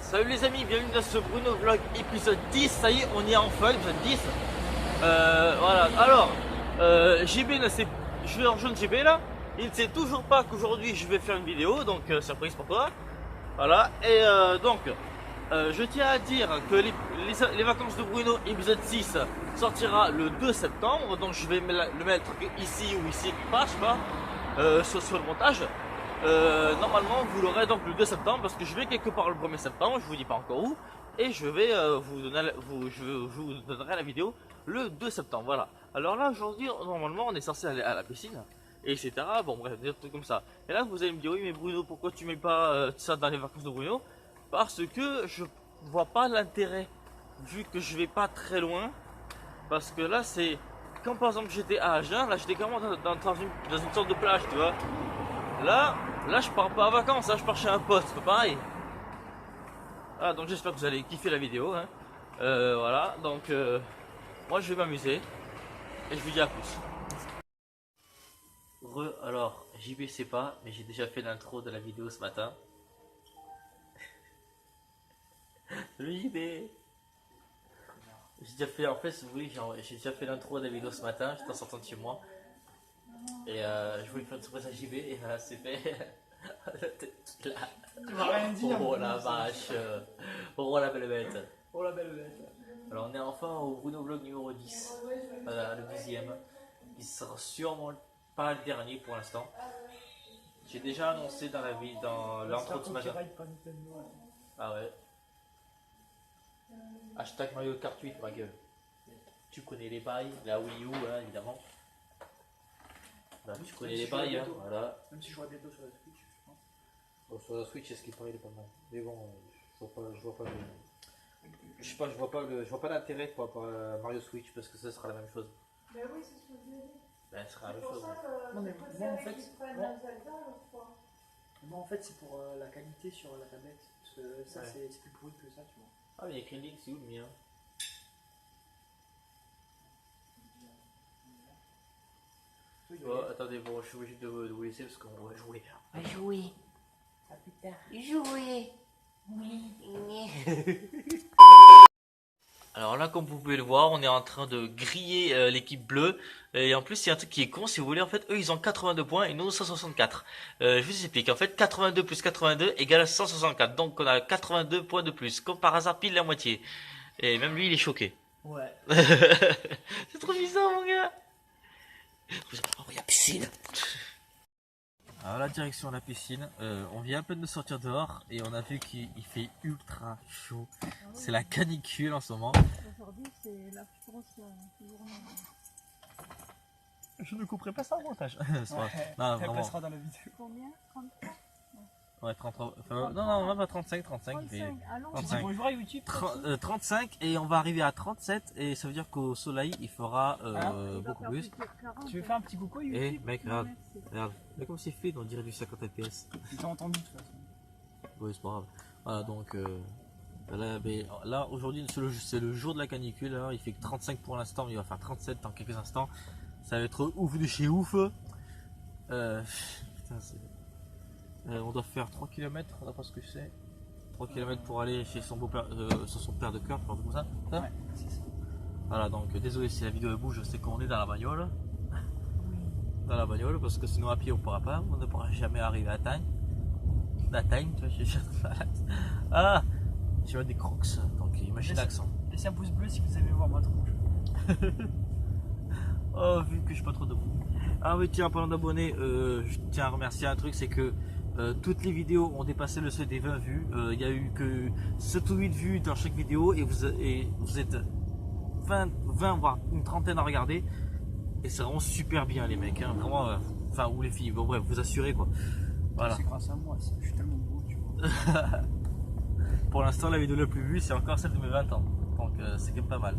Salut les amis, bienvenue dans ce Bruno Vlog épisode 10. Ça y est, on y est enfin, épisode 10. Voilà, alors JB ne sait, je vais rejoindre JB là. Il ne sait toujours pas qu'aujourd'hui je vais faire une vidéo, donc surprise pour toi. Voilà, et donc je tiens à dire que les vacances de Bruno épisode 6 sortira le 2 septembre. Donc je vais le mettre ici ou ici, pas, je sais pas, sur le montage. Normalement vous l'aurez donc le 2 septembre parce que je vais quelque part le 1er septembre, je vous dis pas encore où, et je vais vous donnerai la vidéo le 2 septembre. Voilà, alors là aujourd'hui normalement on est censé aller à la piscine et etc. Bon bref, des trucs comme ça. Et là vous allez me dire oui mais Bruno, pourquoi tu mets pas ça dans les vacances de Bruno? Parce que je vois pas l'intérêt, vu que je vais pas très loin. Parce que là c'est, quand par exemple j'étais à Agen, là j'étais carrément dans une sorte de plage, tu vois. Là je pars pas en vacances, là je pars chez un pote, c'est pas pareil. Ah, donc j'espère que vous allez kiffer la vidéo, hein. Voilà, donc moi je vais m'amuser et je vous dis à plus. Alors JB sait pas, mais j'ai déjà fait l'intro de la vidéo ce matin. Salut JB. J'ai déjà fait, en fait, oui, j'ai déjà fait l'intro de la vidéo ce matin, j'étais en sortant de chez moi. Et je voulais faire une surprise à JB et voilà, c'est fait. Tu m'as rien dit. Oh la vache. Oh la belle bête. Oh la belle bête. Alors on est enfin au Bruno Vlog numéro 10. Voilà, le 10e. Il sera sûrement pas le dernier pour l'instant. J'ai déjà annoncé dans l'intro de ce matin. Ah ouais. Hashtag Mario Kart 8, ma gueule. Tu connais les bails, la Wii U, hein, évidemment. Bah, tu connais les bails, hein, voilà. Même si je jouerai bientôt sur la Switch, je pense. Bon, sur la Switch, est-ce qu'il paraît, il est pas mal. Mais bon, je vois pas je sais pas, je vois pas l'intérêt par rapport à Mario Switch parce que ça sera la même chose. Bah oui, c'est ce que je dis. Ben, ce sera la C'est même pour chose. ça que Non, mais c'est moi, en vrai fait, qu'ils prennent moi- un Zelda l'autre fois. Moi, en fait, c'est pour la qualité sur la tablette. Parce que ça, Ouais. c'est plus pourri que ça, tu vois. Ah, mais il y a écrit Link, c'est où le mien? Oh, attendez, bon, je suis obligé de vous laisser parce qu'on va jouer. On va jouer. À plus tard. Jouer. Oui. Alors là, comme vous pouvez le voir, on est en train de griller l'équipe bleue. Et en plus, il y a un truc qui est con, si vous voulez. En fait, eux, ils ont 82 points et nous, 164. Je vous explique. En fait, 82 plus 82 égale 164. Donc, on a 82 points de plus. Comme par hasard, pile la moitié. Et même lui, il est choqué. Ouais. C'est trop bizarre, mon gars. Oh, il y a piscine. Alors la direction de la piscine, on vient à peine de sortir dehors et on a vu qu'il fait ultra chaud. C'est la canicule en ce moment. Aujourd'hui, c'est la plus grosse journée. Je ne couperai pas ça au montage. Non, Elle vraiment. passera dans la vidéo. Combien 33 Ouais, 33. Enfin, non, même pas 35, 35. Il fait 35, allons. 35. Bonjour à YouTube. 35 et on va arriver à 37 et ça veut dire qu'au soleil il fera beaucoup plus. Tu veux faire un petit coucou à YouTube? Eh mec, regarde, regarde. Mais comme c'est fluide, on dirait du 50 fps. Ils t'ont entendu de toute façon. Oui, c'est pas grave. Voilà, donc là aujourd'hui c'est le jour de la canicule. Alors, il fait que 35 pour l'instant, mais il va faire 37 dans quelques instants. Ça va être ouf de chez ouf. Putain, on doit faire 3 km, d'après ce que je sais. 3 km pour aller chez son beau-père, sur son père de cœur, comme ça. Ouais, c'est ça. Voilà, donc désolé si la vidéo bouge, c'est qu'on est dans la bagnole. Dans la bagnole, parce que sinon à pied on pourra pas, on ne pourra jamais arriver à Tagne. À Tagne, tu vois, je suis ah, j'ai des crocs, donc imagine l'accent. Laissez un pouce bleu si vous aimez voir ma tronche. Oh, vu que je suis pas trop debout. Ah oui, tiens, en parlant d'abonnés, je tiens à remercier un truc, c'est que toutes les vidéos ont dépassé le seuil des 20 vues. Il y a eu que 7 ou 8 vues dans chaque vidéo et vous êtes 20 voire une trentaine à regarder. Et c'est vraiment super bien les mecs, hein, vraiment, enfin ou les filles, bon bref, vous assurez quoi. Voilà. C'est grâce à moi, je suis tellement beau, tu vois. Pour l'instant, la vidéo la plus vue, c'est encore celle de mes 20 ans. Donc c'est quand même pas mal.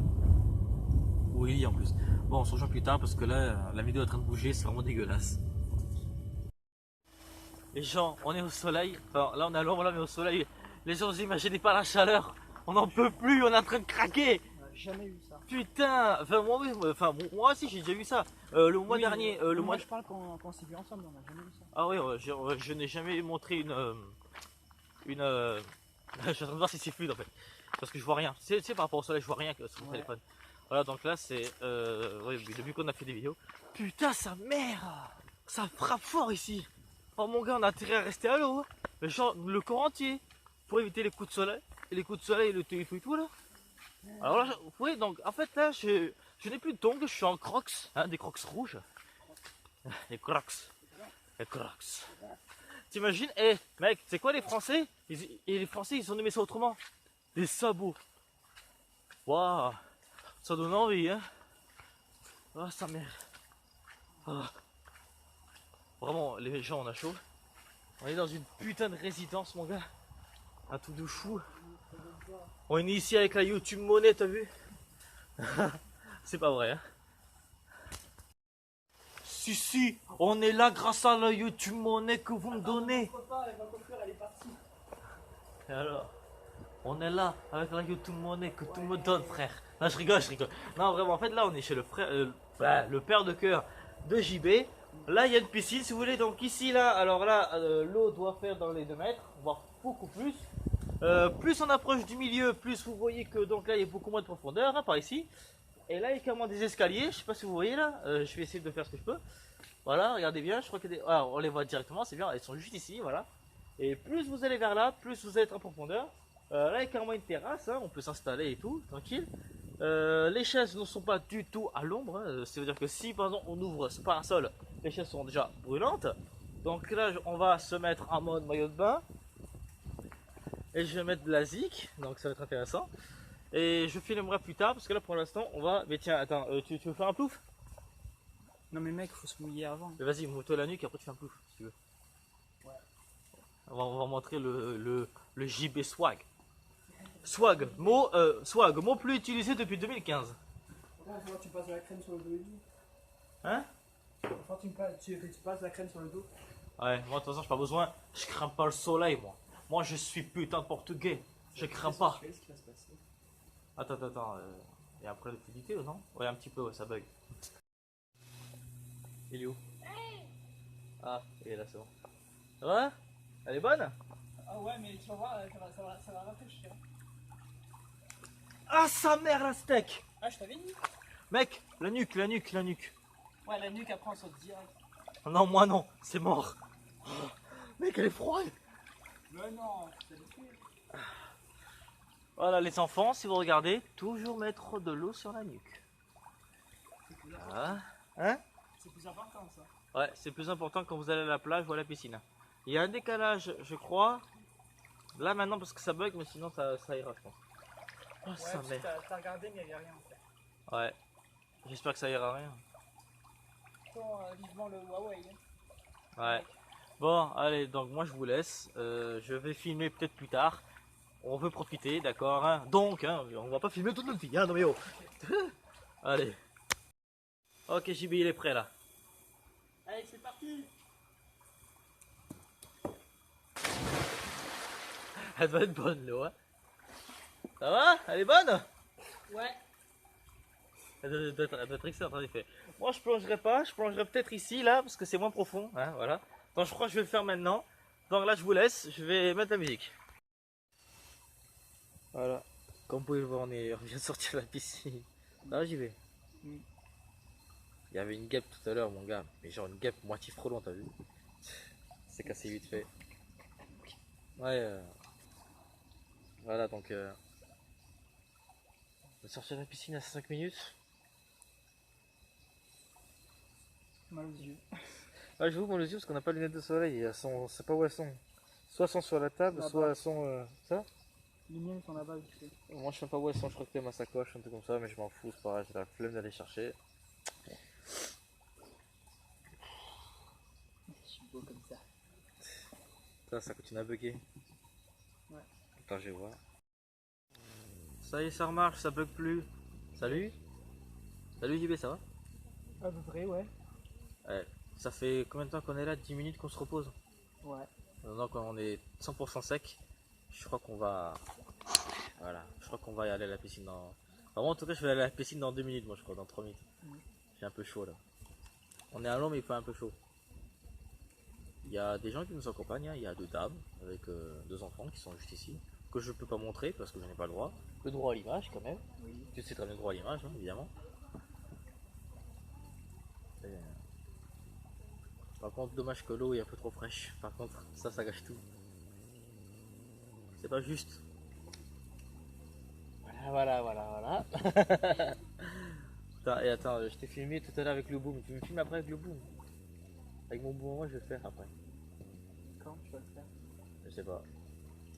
Oui, en plus. Bon, on se rejoint plus tard parce que là, la vidéo est en train de bouger, c'est vraiment dégueulasse. Les gens, on est au soleil. Enfin, là, on est à l'ombre, là, mais au soleil. Les gens, vous imaginez pas la chaleur. On n'en peut plus, on est en train de craquer. On a jamais eu ça. Putain, enfin moi, oui, moi aussi j'ai déjà vu ça. Le mois Oui, dernier, mais le moi mois. je parle quand on s'est vu ensemble, on a jamais eu ça. Ah oui, je n'ai jamais montré une Je suis en train de voir si c'est fluide en fait. Parce que je vois rien. Tu sais, par rapport au soleil, je vois rien sur mon téléphone. Voilà, donc là, c'est. Ouais, depuis qu'on a fait des vidéos. Putain, sa mère! Ça frappe fort ici! Oh mon gars, on a intérêt à rester à l'eau. Hein. Mais genre, le corps entier. Pour éviter les coups de soleil. Et les coups de soleil, le téléphone et tout là. Alors là, vous voyez, donc en fait, là, je n'ai plus de tongs, je suis en crocs. Hein, des crocs rouges. Les crocs. Les crocs. T'imagines, mec, c'est quoi les Français et les Français, ils ont nommé ça autrement. Des sabots. Waouh. Ça donne envie, hein. Ah, sa mère. Ah. Vraiment, les gens, on a chaud. On est dans une putain de résidence, mon gars. Un truc de fou. On est ici avec la YouTube Monnaie, t'as vu? C'est pas vrai, hein. Si, on est là grâce à la YouTube Monnaie que vous me donnez. Et alors, on est là avec la YouTube Monnaie que tu me donnes, frère. Non, je rigole. Non, vraiment, en fait, là, on est chez le frère, le père de cœur de JB. Là, il y a une piscine, si vous voulez. Donc ici, là, alors là, l'eau doit faire dans les 2 mètres, voire beaucoup plus. Plus on approche du milieu, plus vous voyez que donc là, il y a beaucoup moins de profondeur, hein, par ici. Et là, il y a carrément des escaliers. Je sais pas si vous voyez là. Je vais essayer de faire ce que je peux. Voilà, regardez bien. Je crois que on les voit directement. C'est bien. Elles sont juste ici, voilà. Et plus vous allez vers là, plus vous allez être en profondeur. Là, il y a carrément une terrasse. Hein, on peut s'installer et tout, tranquille. Les chaises ne sont pas du tout à l'ombre. Hein, ça veut dire que si par exemple on ouvre ce parasol, les chaises sont déjà brûlantes. Donc là, on va se mettre en mode maillot de bain. Et je vais mettre de la zik. Donc ça va être intéressant. Et je filmerai plus tard parce que là pour l'instant on va. Mais tiens, attends, tu veux faire un plouf? Non mais mec, faut se mouiller avant. Mais vas-y, mouille-toi la nuque et après tu fais un plouf si tu veux. Ouais. On va montrer le JB swag. Swag, mot plus utilisé depuis 2015. Enfin, tu passes la crème sur le dos et tout. Hein? Enfin, tu passes la crème sur le dos. Ouais, moi de toute façon j'ai pas besoin. Je crains pas le soleil moi. Moi je suis putain de portugais. Je crains pas. Qu'est-ce qui va se passer? Attends. Il y a après l'utilité ou non? Ouais, un petit peu, ouais, ça bug. Il est où? Ah, il est là, c'est bon. Ça va? Elle est bonne? Ah ouais, mais tu vas voir, ça va rafraîchir. Ah, sa mère la steak! Ah, je t'avais dit. Mec, la nuque. Ouais, la nuque après on saute direct. Non, moi non, c'est mort. Oh, mec, elle est froide. Mais non, c'est habitué. Voilà, les enfants, si vous regardez, toujours mettre de l'eau sur la nuque. Voilà. Hein? C'est plus important ça. Ouais, c'est plus important quand vous allez à la plage ou à la piscine. Il y a un décalage, je crois. Là maintenant parce que ça bug, mais sinon ça ira, je pense. Oh, Ouais, sa mère. t'as regardé, mais il n'y a rien en fait. Ouais. J'espère que ça ira rien. Vivement le Huawei. Hein. Ouais. Bon, allez, donc moi je vous laisse. Je vais filmer peut-être plus tard. On veut profiter, d'accord, hein. Donc, hein, on va pas filmer toute notre vie, hein, non mais oh. Allez. Ok, JB, il est prêt là. Allez, c'est parti. Elle doit être bonne, l'eau, hein. Ça va? Elle est bonne? Ouais. Elle doit être excellente, en effet. Moi, je plongerai pas. Je plongerai peut-être ici, là, parce que c'est moins profond, hein, voilà. Donc, je crois que je vais le faire maintenant. Donc là, je vous laisse. Je vais mettre la musique. Voilà. Comme vous pouvez le voir, on vient de sortir de la piscine. Là, j'y vais. Oui. Il y avait une guêpe tout à l'heure, mon gars. Mais genre une guêpe moitié frelon, t'as vu? C'est cassé vite fait. Ouais. Voilà, donc. On va sortir de la piscine à 5 minutes. Mal aux yeux. Ouais, je vous montre les yeux parce qu'on n'a pas de lunettes de soleil. Elles sont, c'est pas où elles sont. Soit elles sont sur la table, Là-bas. soit elles sont. Ça? Les miennes sont là-bas, tu sais. Moi, je sais pas où elles sont. Je crois que c'est ma sacoche, un truc comme ça, mais je m'en fous. C'est pas grave, j'ai la flemme d'aller chercher. Je suis beau comme ça. Ça continue à bugger. Ouais. Attends, je vais voir. Ça y est, ça remarche, ça bug plus. Salut. Salut JB, ça va? À peu près, ouais. Ouais. Ça fait combien de temps qu'on est là? 10 minutes qu'on se repose? Ouais. Donc on est 100% sec. Je crois qu'on va... Voilà. Je crois qu'on va y aller à la piscine dans... Enfin, moi, en tout cas, je vais aller à la piscine dans 2 minutes, moi je crois, dans 3 minutes. J'ai un peu chaud là. On est à Londres mais il fait un peu chaud. Il y a des gens qui nous accompagnent, hein. Il y a 2 dames avec 2 enfants qui sont juste ici. que je peux pas montrer parce que je n'ai pas le droit. Le droit à l'image quand même. Tu sais très bien le droit à l'image, hein, évidemment. Et, par contre, dommage que l'eau est un peu trop fraîche. Par contre, ça gâche tout. C'est pas juste. Voilà. Attends, et attends, je t'ai filmé tout à l'heure avec le boom. Tu me filmes après avec le boom? Avec mon boom, moi je vais le faire après. Quand tu vas le faire? Je sais pas.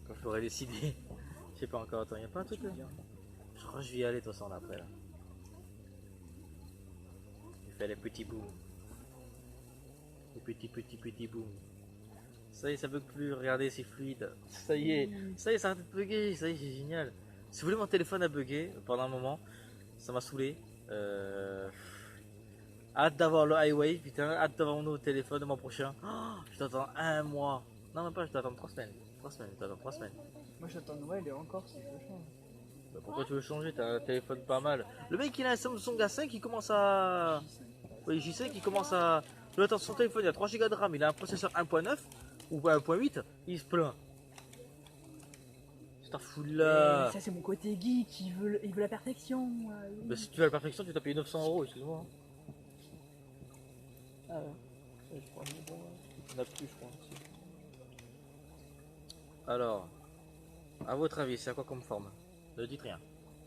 Quand je l'aurai décidé. Je sais pas encore. Attends, y a pas un truc là? Je crois que je vais y aller de toute façon là, après là. Je fais les petits booms. Les petits booms. Ça y est, ça bug plus. Regardez, c'est fluide. Ça y est, ça arrête de bugger. Ça y est, c'est génial. Si vous voulez, mon téléphone a bugué pendant un moment. Ça m'a saoulé. Hâte d'avoir le highway, putain. Hâte d'avoir mon nouveau téléphone le mois prochain. Oh, je t'attends un mois. Non, même pas, je t'attends 3 semaines. 3 semaines, je t'attends 3 semaines. Moi j'attends Noël et encore si je le change. Bah, pourquoi tu veux changer? T'as un téléphone pas mal. Le mec, il a un Samsung A5 qui commence à. Oui, J5 qui commence à. Tu attends, son téléphone, il a 3 Go de RAM, il a un processeur 1.9 ou 1.8, il se plaint. C'est un fou là. Ça c'est mon côté geek, il veut la perfection. Bah, si tu veux la perfection, tu t'as payé 900 €, excuse-moi. Ah ouais, je crois que bon, on a plus, je crois. Aussi. Alors, à votre avis, c'est à quoi comme forme? Ne dites rien.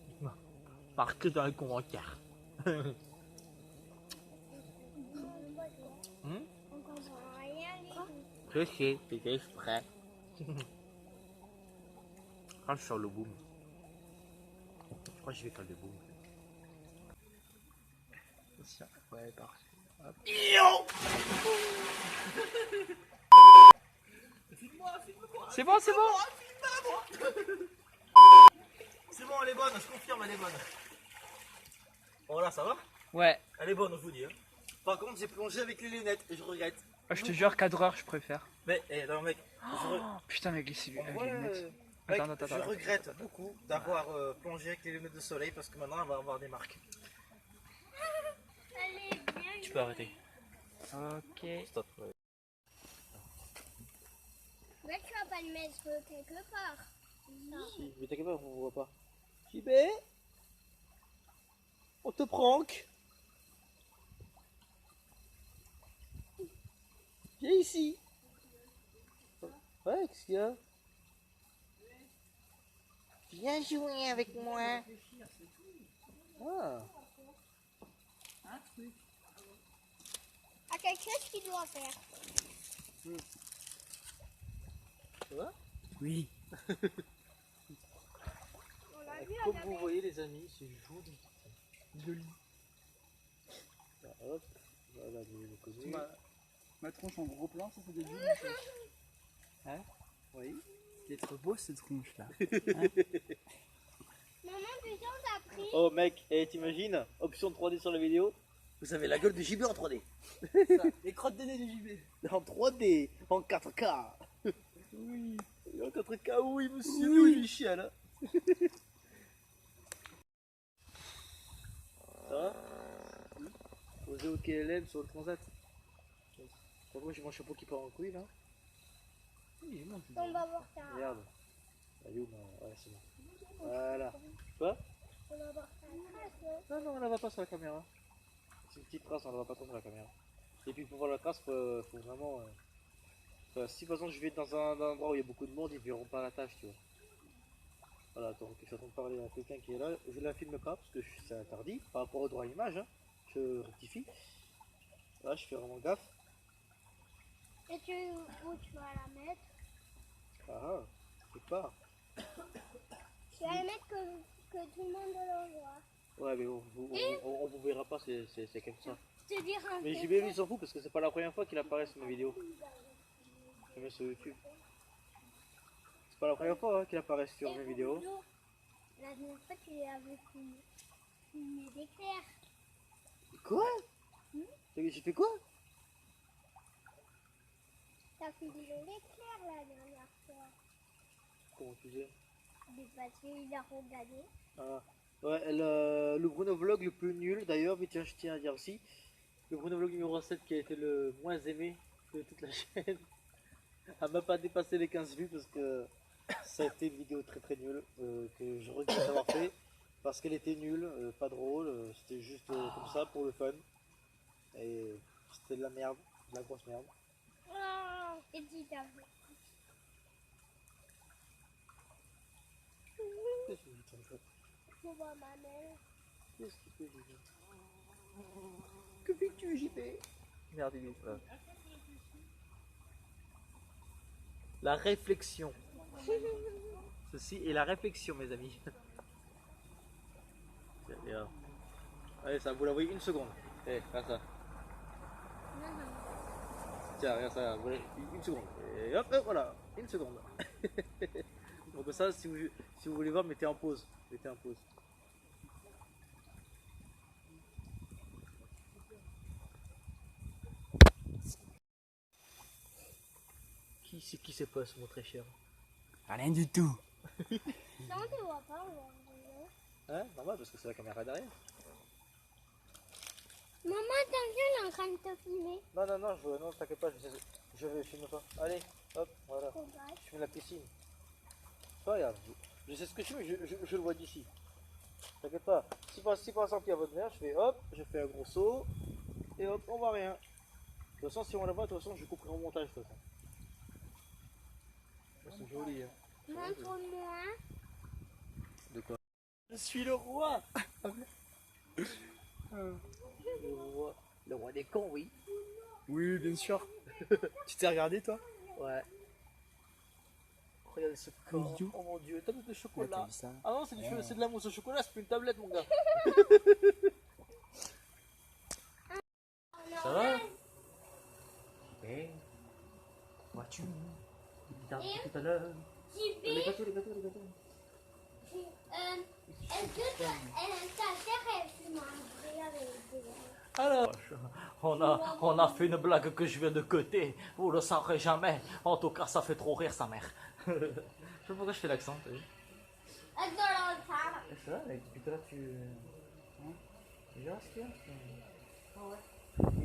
Dites-moi. Marquez dans les commentaires. Je sais, c'était exprès. Quand je sors le boom. Je crois que je vais faire le boom. Ouais, parfait. Hop. C'est bon, c'est bon. C'est bon, elle est bonne, je confirme, elle est bonne. Voilà, ça va? Ouais, Elle est bonne, je vous dis. Hein. Par contre, j'ai plongé avec les lunettes et je regrette. je te jure, cadreur, je préfère. Mais, non, mec, Putain, mec, les ouais, lunettes. mec, Attends. je regrette beaucoup d'avoir plongé avec les lunettes de soleil parce que maintenant, on va avoir des marques. Tu peux arrêter. Ok. Stop. Mais tu vas pas le mettre quelque part. Si, mais t'inquiète pas, on voit pas. Chibé, on te prank. Viens ici. Ouais, qu'est-ce qu'il y a? Viens jouer avec moi. Ah. À quelque chose qu'il doit faire. Ça va? Oui. On l'a vu à Comme la vous voyez les amis, c'est joli. Joli. Là, hop, voilà le côté. Ma tronche en gros plan, ça c'est des jolies. Hein? Oui. C'est trop beau cette tronche là. Maman, déjà on t'a pris. Oh mec, et t'imagines, option 3D sur la vidéo, vous avez la gueule de JB en 3D. Les crottes de nez du JB. En 3D, en 4K. Oui. En 4K, oui monsieur, oui, il chiale. Hein. Ça va? Posé au KLM sur le transat. Moi j'ai mon chapeau qui part en couille là. Oui, j'ai mon On va voir ta. Regarde. Ayoum, ouais c'est bon. Voilà. Tu vois? On va voir ta trace, non? Non, on la voit pas sur la caméra. C'est une petite trace, on la voit pas trop sur la caméra. Et puis pour voir la trace, faut vraiment... si par exemple je vais dans un endroit où il y a beaucoup de monde, ils verront pas la tâche, tu vois. Voilà, donc je suis en train de parler à quelqu'un qui est là. Je la filme pas parce que c'est interdit par rapport au droit à l'image. Hein. Je rectifie. Là, je fais vraiment gaffe. Et où tu vas la mettre? Ah, quelque part. Tu vas la mettre que tout le monde le voit. Ouais, mais on vous verra pas, c'est comme ça. Je te dire un Mais secret. JB lui il s'en fout parce que c'est pas la première fois qu'il apparaît sur mes vidéos. Je mets sur YouTube. C'est pas la première fois hein, qu'il apparaît sur mes vidéos. La dernière fois, tu avais fumé d'éclairs. Quoi? J'ai fait quoi? T'as fumé l'éclair la dernière fois. Comment tu dis? Mais parce qu'il a regardé. Ah. Ouais, le Bruno Vlog le plus nul d'ailleurs, mais tiens, je tiens à dire aussi. Le Bruno Vlog numéro 7 qui a été le moins aimé de toute la chaîne. A même pas dépassé les 15 vues parce que Ça a été une vidéo très très nulle que je regrette d'avoir fait parce qu'elle était nulle, pas drôle, c'était juste comme ça pour le fun. Et c'était de la merde, de la grosse merde. Oh, et dis t'as vu. Qu'est-ce que tu fais, Je vois ma mère. Qu'est-ce que tu fais, que fais-tu, JP? Merde, il est là. La réflexion. Ceci est la réflexion, mes amis. Allez, ça, vous la voyez une seconde. Eh, regarde ça. Tiens, regarde ça, vous voyez, une seconde. Et hop, hop, voilà, une seconde. Donc ça, si vous voulez voir, mettez en pause. Mettez en pause. Qui se passe, mon très cher? Rien du tout. Non, tu vois pas, on va regarder. Hein? Normal, parce que c'est la caméra derrière. Maman, t'as vu, elle est en train de te filmer. Non, non, non, non, t'inquiète pas, je vais filmer pas. Allez, hop, voilà. Regarde. Je filme la piscine. Toi, regarde, je sais ce que je fais, je le vois d'ici. T'inquiète pas. Si par exemple il y a votre mère, je fais hop, je fais un gros saut, et hop, on voit rien. De toute façon, si on la voit, de toute façon, je couperai au montage, de toute façon. C'est joli, hein. Montre-moi. De quoi? Je suis le roi. Le roi des cons, oui. Oui, bien sûr. Tu t'es regardé toi? Ouais. Regarde ce corps. Idiot. Oh mon dieu, t'as mis de chocolat. t'as vu ça? Ah non, c'est de la mousse au chocolat, c'est plus une tablette, mon gars. Ça va? Eh, vois-tu? Tout à l'heure. Les gâteaux, les gâteaux, les gâteaux. Est-ce que ta sœur, elle fume un vrai avec des... Alors, on a fait une blague que je viens de coter. Vous le saurez jamais. En tout cas, ça fait trop rire sa mère. Je sais pas pourquoi je fais l'accent. t'as vu Est-ce dans le table? C'est ça, depuis tout à l'heure, tu. Hein? Tu verras ce qu'il y a Ah ouais.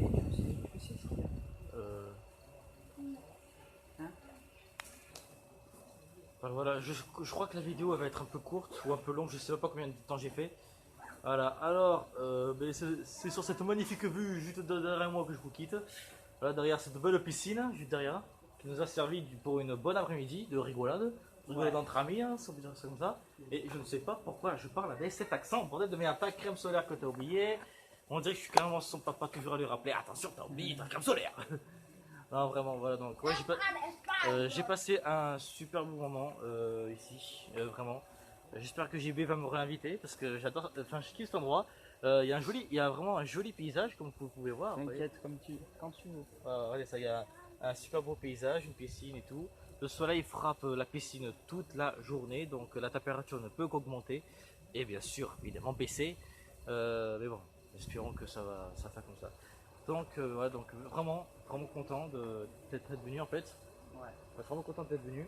Et tu sais ce qu'il y a. Hein? Enfin, voilà, je crois que la vidéo elle va être un peu courte ou un peu longue, je sais pas combien de temps j'ai fait. Voilà, alors, ben, c'est sur cette magnifique vue juste derrière moi que je vous quitte. Voilà, derrière cette belle piscine, juste derrière, qui nous a servi pour une bonne après-midi de rigolade. Rigolade entre amis, hein, si on peut dire ça comme ça. Et je ne sais pas pourquoi je parle avec cet accent, bordel de merde, ta crème solaire que t'as oublié. On dirait que je suis carrément son papa toujours à lui rappeler, attention, t'as oublié ta crème solaire. Non, vraiment, voilà, donc, ouais, j'ai passé un super bon moment ici, vraiment. J'espère que JB va me réinviter parce que j'adore, enfin, je kiffe cet endroit. Il y a vraiment un joli paysage comme vous pouvez voir. T'inquiète, quand tu veux. Regardez ça, il y a un super beau paysage, une piscine et tout. Le soleil frappe la piscine toute la journée, donc la température ne peut qu'augmenter et bien sûr, évidemment, baisser. Mais bon, espérons que ça va faire comme ça. Donc, ouais, donc vraiment content d'être venu en fait. Ouais. Vraiment content d'être venu.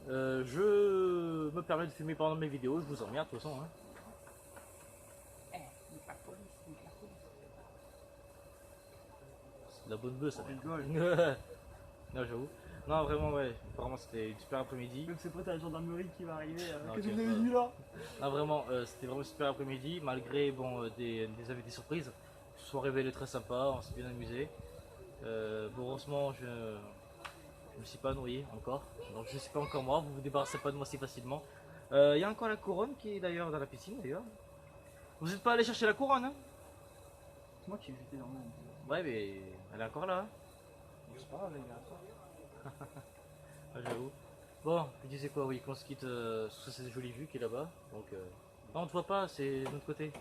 Je me permets de filmer pendant mes vidéos, je vous emmerde de toute façon. Hein. La police, la police. C'est de la bonne bœuf ça. Rigole. Non, j'avoue. Non, vraiment, ouais. Vraiment, c'était une super après-midi. Même c'est pas la gendarmerie qui va arriver. Non, Qu'est-ce que ok, vous avez voilà. dit là? Non, vraiment, c'était vraiment une super après-midi, malgré bon, des invités surprises. Ils se sont révélés très sympas, on s'est bien amusé. Bon, heureusement, je me suis pas noyé encore. Donc, je sais pas encore moi, vous vous débarrassez pas de moi si facilement. Il y a encore la couronne qui est d'ailleurs dans la piscine d'ailleurs. Vous n'êtes pas allé chercher la couronne, hein? C'est moi qui ai jeté dans le monde. Ouais, mais elle est encore là. Hein. C'est pas grave, les gars. Ah, j'avoue. Bon, je disais quoi, oui, qu'on se quitte sous cette jolie vue qui est là-bas. Donc, non, on te voit pas, c'est de notre côté.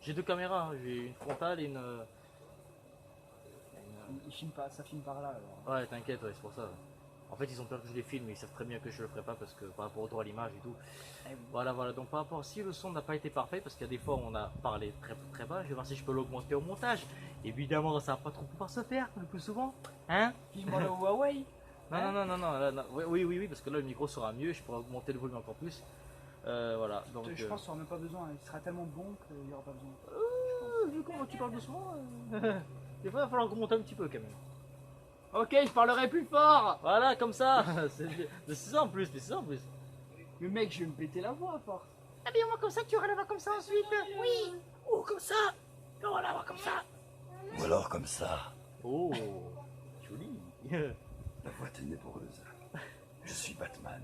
J'ai deux caméras, hein. J'ai une frontale et une. Il filme pas, ça filme par là alors. Ouais, t'inquiète, ouais, c'est pour ça. En fait, ils ont peur que je les filme, mais ils savent très bien que je le ferai pas parce que par rapport au droit à l'image et tout. Eh oui. Voilà, voilà. Donc, par rapport si le son n'a pas été parfait, parce qu'il y a des fois où on a parlé très bas, je vais voir si je peux l'augmenter au montage. Évidemment, ça va pas trop pouvoir se faire le plus souvent, hein? Filme-moi le Huawei. Non, là, oui, parce que là le micro sera mieux, je pourrai augmenter le volume encore plus. Voilà, donc. Je pense qu'il n'y aura même pas besoin, il sera tellement bon qu'il n'y aura pas besoin. Vu comment tu parles doucement, des fois il va falloir augmenter un petit peu quand même. Ok, je parlerai plus fort. Voilà, comme ça. C'est ça en plus, mais c'est ça en plus. Mais mec, je vais me péter la voix à force. Habille-moi comme ça, tu auras la voix comme ça ensuite. Oui. Ou comme ça. Tu auras la voix comme ça. Ou alors comme ça, Oh, joli. la voix ténébreuse. Je suis Batman.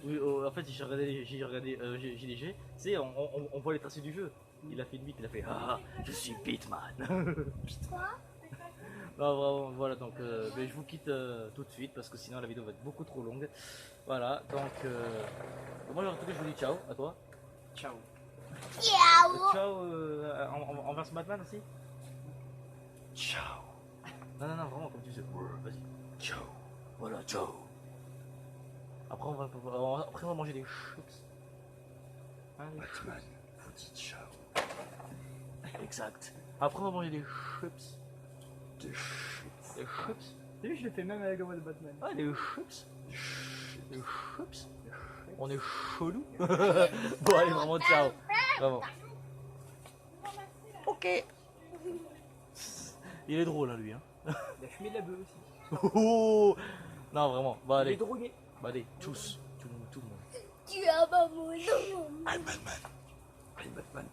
Oui, oh, en fait, j'ai regardé JDG, tu sais, on voit les tracés du jeu. Il a fait une bite, il a fait ah, je suis Bitman. Non, vraiment, voilà, donc ben, je vous quitte tout de suite parce que sinon la vidéo va être beaucoup trop longue. Voilà, donc moi en tout cas je vous dis ciao à toi. Ciao. Ciao envers ce Batman aussi. Ciao. Non, vraiment comme tu veux. Vas-y. Ciao. Voilà, ciao. Après on va manger des chips. Hein, des Batman, vous dites ciao. chips. Exact. Après on va manger des chips. Des chips. Des chips. T'as vu, je le fais même avec la voix de Batman. Ah, des chips. Des chips. Des chips. On est chelou. Bon, allez, vraiment, ciao. Vraiment. Ok. Il est drôle, hein, lui. Hein. Il a fumé de la beuh aussi. Oh. Non, vraiment. Bah, Il est allez. drogué. Bah, allez, tous. Tout le monde. Tu as pas mon nom. I'm Batman. I'm Batman.